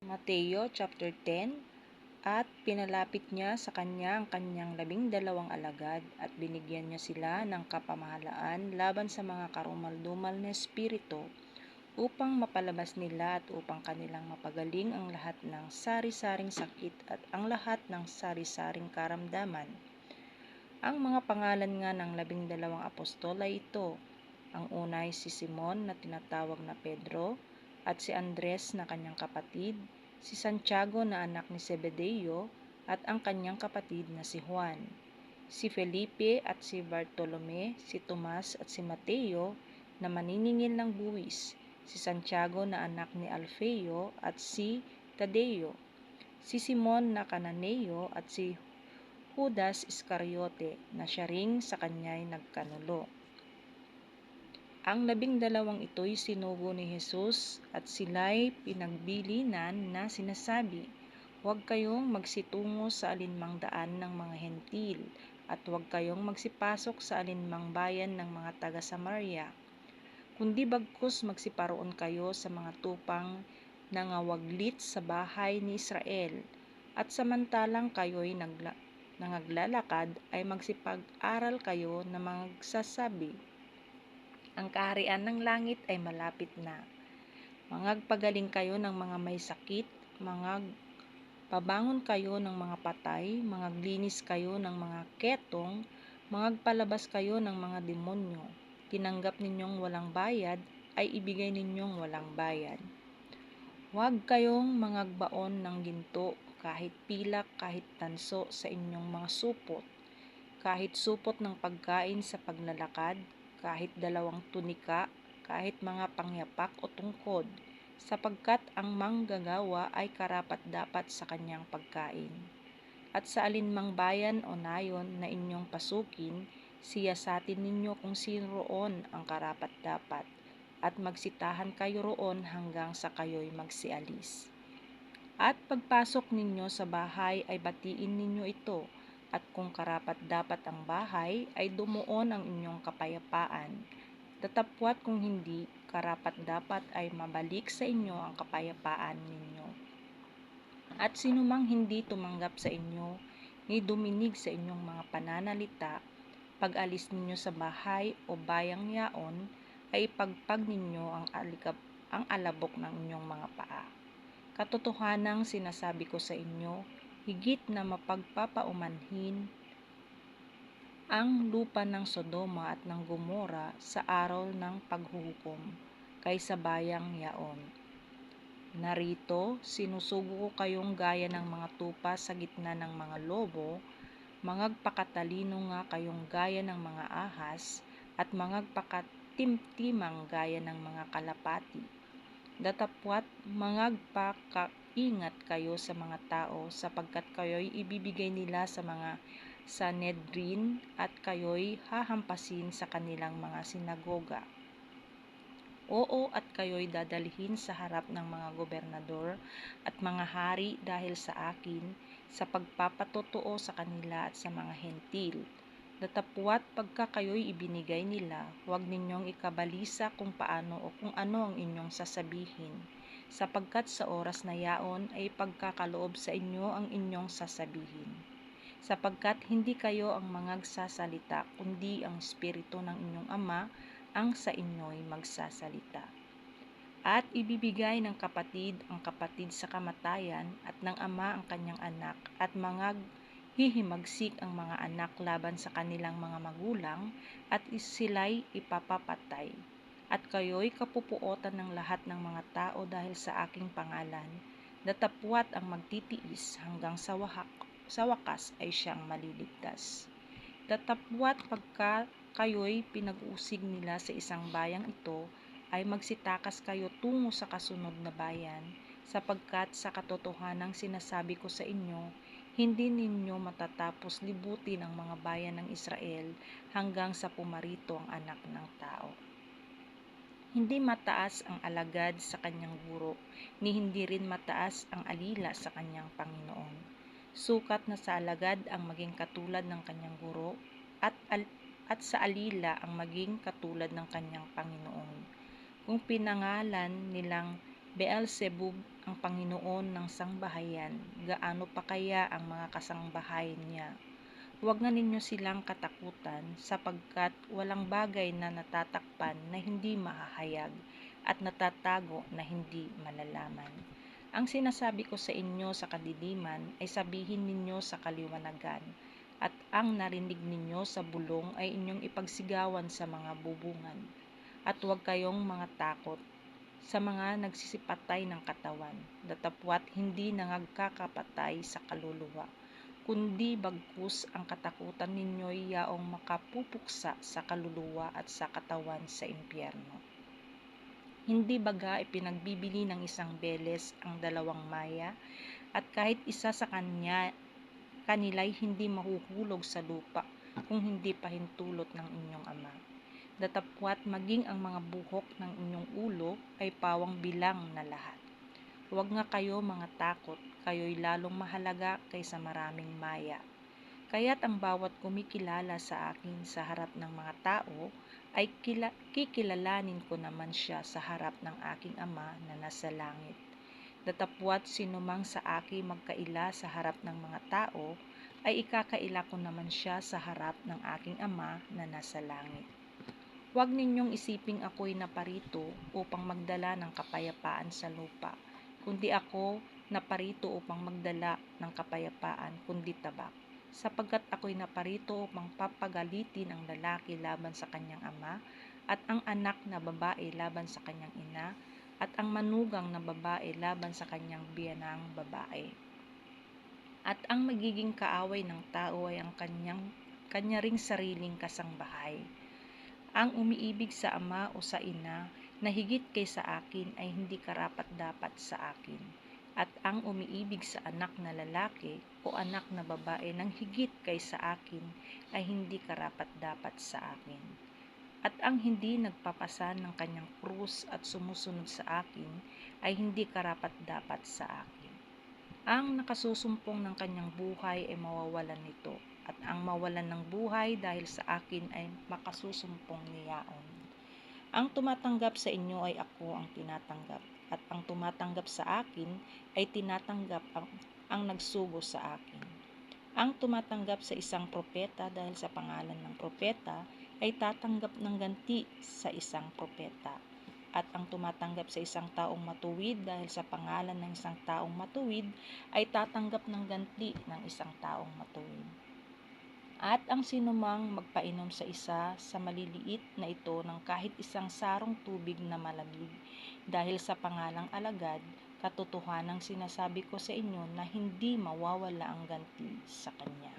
Mateo chapter 10. At pinalapit niya sa kanya ang kanyang 12 alagad at binigyan niya sila ng kapamahalaan laban sa mga karumal-dumal na espiritu upang mapalabas nila at upang kanilang mapagaling ang lahat ng sari-saring sakit at ang lahat ng sari-saring karamdaman. Ang mga pangalan nga ng 12 apostol ay ito. Ang una ay si Simon na tinatawag na Pedro, at si Andres na kanyang kapatid, si Santiago na anak ni Zebedeo at ang kanyang kapatid na si Juan, si Felipe at si Bartolome, si Tomas at si Mateo na maniningil ng buwis, si Santiago na anak ni Alfeo at si Tadeo, si Simon na Cananeo at si Judas Iscariote na siya ring sa kanya'y nagkanulo. Ang 12 ito'y sinugo ni Jesus at sila'y pinagbilinan na sinasabi, "Huwag kayong magsitungo sa alinmang daan ng mga hentil at huwag kayong magsipasok sa alinmang bayan ng mga taga-Samaria, kundi bagkus magsiparoon kayo sa mga tupang nangawaglit sa bahay ni Israel, at samantalang kayo'y nangaglalakad ay magsipag-aral kayo na magsasabi, ang kaharian ng langit ay malapit na. Mangagpagaling kayo ng mga may sakit, mangagpabangon kayo ng mga patay, mangaglinis kayo ng mga ketong, mangagpalabas kayo ng mga demonyo. Tinanggap ninyong walang bayad, ay ibigay ninyong walang bayad. Huwag kayong mangagbaon ng ginto, kahit pilak, kahit tanso sa inyong mga supot, kahit supot ng pagkain sa paglalakad, kahit 2 tunika, kahit mga pangyapak o tungkod, sapagkat ang manggagawa ay karapat-dapat sa kanyang pagkain. At sa alinmang bayan o nayon na inyong pasukin, siyasatin ninyo kung sino roon ang karapat-dapat, at magsitahan kayo roon hanggang sa kayo'y magsialis. At pagpasok ninyo sa bahay ay batiin ninyo ito, at kung karapat-dapat ang bahay, ay dumuon ang inyong kapayapaan. Datapwat kung hindi karapat-dapat ay mabalik sa inyo ang kapayapaan ninyo. At sinumang hindi tumanggap sa inyo, ni duminig sa inyong mga pananalita, pag-alis ninyo sa bahay o bayang yaon, ay ipagpag ninyo ang alabok ng inyong mga paa. Katotohanang sinasabi ko sa inyo, higit na mapagpapaumanhin ang lupa ng Sodoma at ng Gomora sa araw ng paghuhukom kaysa bayang yaon. Narito, sinusugo ko kayong gaya ng mga tupa sa gitna ng mga lobo, mangagpakatalino nga kayong gaya ng mga ahas, at mangagpakatimtimang gaya ng mga kalapati. Datapwat mangagpakaingat kayo sa mga tao, sapagkat kayo'y ibibigay nila sa mga Sanhedrin at kayo'y hahampasin sa kanilang mga sinagoga. Oo, at kayo'y dadalhin sa harap ng mga gobernador at mga hari dahil sa akin, sa pagpapatotoo sa kanila at sa mga hentil. Datapwat pagka kayo'y ibinigay nila, huwag ninyong ikabalisa kung paano o kung ano ang inyong sasabihin, sapagkat sa oras na yaon ay pagkakaloob sa inyo ang inyong sasabihin. Sapagkat hindi kayo ang mangagsasalita, kundi ang Espiritu ng inyong Ama ang sa inyo'y magsasalita. At ibibigay ng kapatid ang kapatid sa kamatayan, at ng ama ang kanyang anak, at hihimagsik ang mga anak laban sa kanilang mga magulang, at sila'y ipapapatay. At kayo'y kapupuotan ng lahat ng mga tao dahil sa aking pangalan. Datapwat ang magtitiis hanggang sa wakas ay siyang maliligtas. Datapwat pagka kayo'y pinag-uusig nila sa isang bayang ito, ay magsitakas kayo tungo sa kasunod na bayan, sapagkat sa katotohanang sinasabi ko sa inyo, hindi ninyo matatapos libutin ang mga bayan ng Israel hanggang sa pumarito ang Anak ng Tao. Hindi mataas ang alagad sa kanyang guro, ni hindi rin mataas ang alila sa kanyang Panginoon. Sukat na sa alagad ang maging katulad ng kanyang guro, at sa alila ang maging katulad ng kanyang Panginoon. Kung pinangalan nilang Beelzebub ang Panginoon ng sangbahayan, gaano pa kaya ang mga kasangbahay niya? Huwag na ninyo silang katakutan sapagkat walang bagay na natatakpan na hindi mahahayag at natatago na hindi malalaman. Ang sinasabi ko sa inyo sa kadiliman ay sabihin ninyo sa kaliwanagan, at ang narinig ninyo sa bulong ay inyong ipagsigawan sa mga bubungan. At huwag kayong mga takot sa mga nagsisipatay ng katawan, datapwat hindi nangagkakapatay sa kaluluwa, kundi bagkus ang katakutan ninyo'y yaong makapupuksa sa kaluluwa at sa katawan sa impyerno. Hindi baga ipinagbibili ng isang beles ang dalawang maya, at kahit isa sa kanila'y hindi mahuhulog sa lupa kung hindi pahintulot ng inyong Ama. Datapwat maging ang mga buhok ng inyong ulo ay pawang bilang na lahat. Huwag nga kayo mga takot, kayo'y lalong mahalaga kaysa maraming maya. Kaya't ang bawat kumikilala sa akin sa harap ng mga tao ay kikilalanin ko naman siya sa harap ng aking Ama na nasa langit. Datapwat sinumang sa akin magkaila sa harap ng mga tao ay ikakaila ko naman siya sa harap ng aking Ama na nasa langit. Huwag ninyong isiping ako'y naparito upang magdala ng kapayapaan sa lupa, kundi ako naparito upang magdala ng kapayapaan kundi tabak. Sapagkat ako'y naparito upang papagalitin ang lalaki laban sa kanyang ama, at ang anak na babae laban sa kanyang ina, at ang manugang na babae laban sa kanyang biyanang babae. At ang magiging kaaway ng tao ay ang kanya ring sariling kasangbahay. Ang umiibig sa ama o sa ina na higit kaysa akin ay hindi karapat-dapat sa akin. At ang umiibig sa anak na lalaki o anak na babae ng higit kaysa akin ay hindi karapat-dapat sa akin. At ang hindi nagpapasan ng kanyang krus at sumusunod sa akin ay hindi karapat-dapat sa akin. Ang nakasusumpong ng kanyang buhay ay mawawalan nito, at ang mawalan ng buhay dahil sa akin ay makasusumpong niyaon. Ang tumatanggap sa inyo ay ako ang tinatanggap, at ang tumatanggap sa akin ay tinatanggap ang nagsugo sa akin. Ang tumatanggap sa isang propeta dahil sa pangalan ng propeta ay tatanggap ng ganti sa isang propeta. At ang tumatanggap sa isang taong matuwid dahil sa pangalan ng isang taong matuwid ay tatanggap ng ganti ng isang taong matuwid. At ang sinumang magpainom sa isa sa maliliit na ito ng kahit isang sarong tubig na malamig dahil sa pangalang alagad, katotohanang sinasabi ko sa inyo na hindi mawawala ang ganti sa kanya.